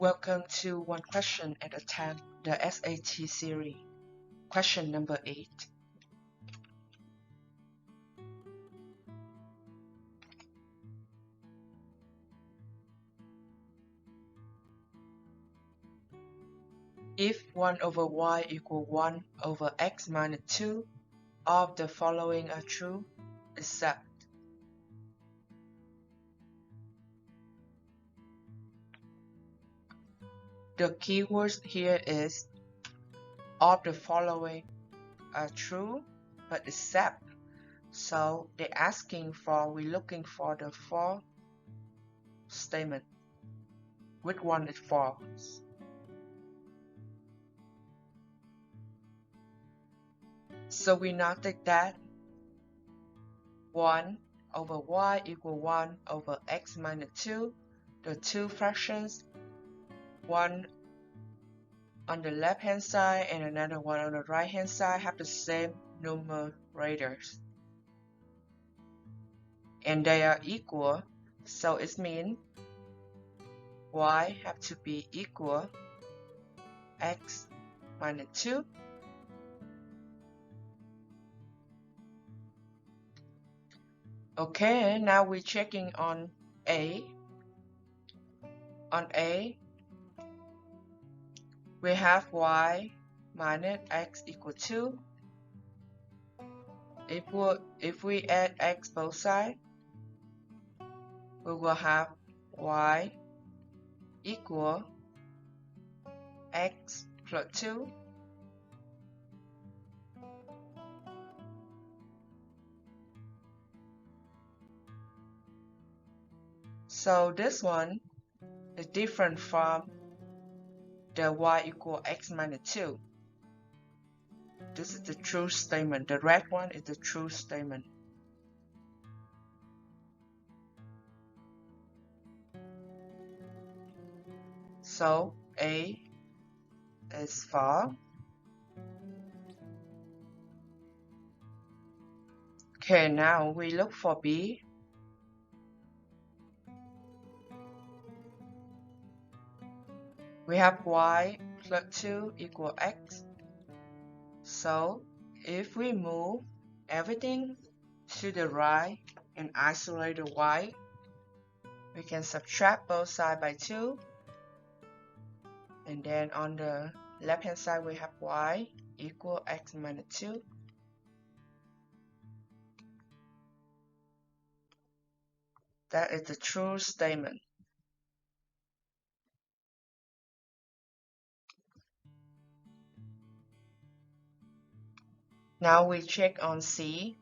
Welcome to One Question at a Time, the SAT series. Question number 8. If 1 over y equal 1 over x minus 2, all of the following are true, except the keywords here is all of the following are true, but except. So they're asking for, we're looking for the false statement. Which one is false? So we noted that 1 over y equal 1 over x minus 2. The two fractions, one on the left hand side and another one on the right hand side, have the same numerators. And they are equal, so it means y have to be equal x minus 2. Okay, now we're checking on A. On A, we have y minus x equal 2. If we add x both sides, we will have y equal x plus 2. So this one is different from the y equal x minus 2. This is the true statement. The red one is the true statement. So A is false. Okay, now we look for B. We have y plus 2 equal x. So if we move everything to the right and isolate the y, we can subtract both sides by 2. And then on the left hand side we have y equal x minus 2. That is the true statement. Now we check on C.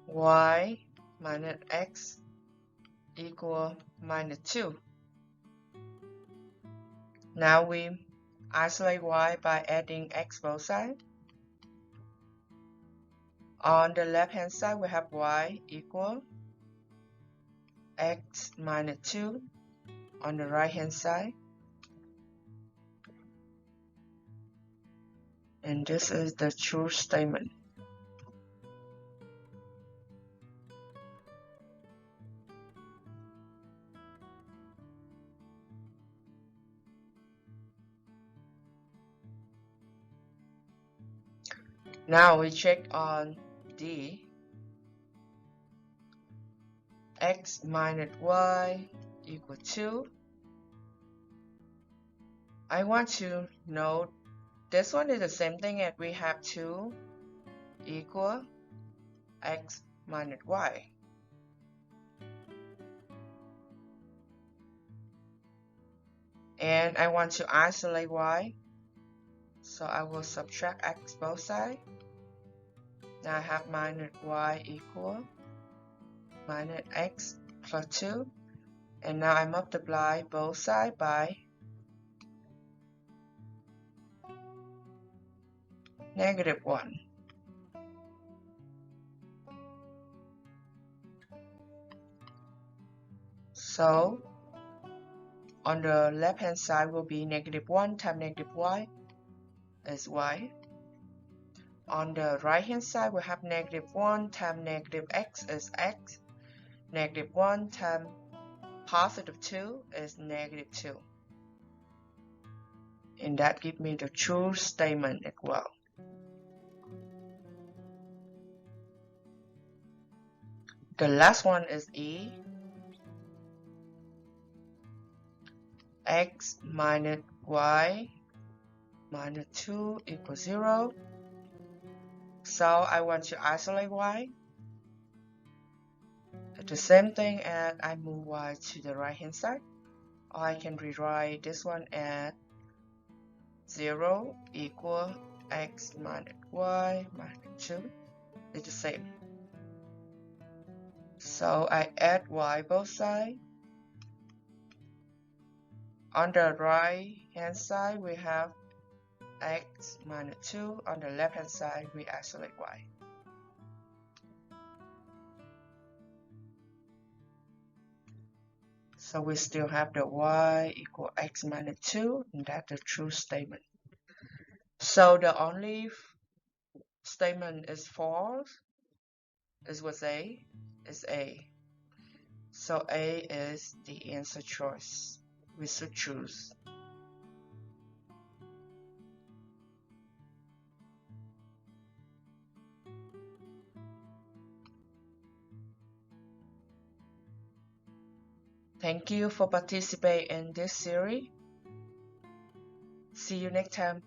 Y minus x equal minus 2. Now we isolate y by adding x both sides. On the left hand side we have y equal x minus 2 on the right hand side. And this is the true statement. Now we check on D. X minus y equal 2. I want to note this one is the same thing as we have 2 equal x minus y. And I want to isolate y, so I will subtract x both sides. Now I have minus y equal minus x plus 2. And now I multiply both sides by negative 1. So on the left hand side will be negative 1 times negative y is y. On the right hand side we have negative 1 times negative x is x. Negative 1 times positive 2 is negative 2. And that gives me the true statement as well. The last one is E. X minus y minus 2 equals 0. So I want to isolate y. The same thing as I move y to the right hand side. Or I can rewrite this one as 0 equal x minus y minus 2. It's the same. So I add y both sides. On the right hand side we have x minus 2. On the left hand side we isolate y. So we still have the y equal x minus 2, and that's the true statement. So the only statement is false. Is what's A? Is A. So A is the answer choice we should choose. Thank you for participating in this series. See you next time.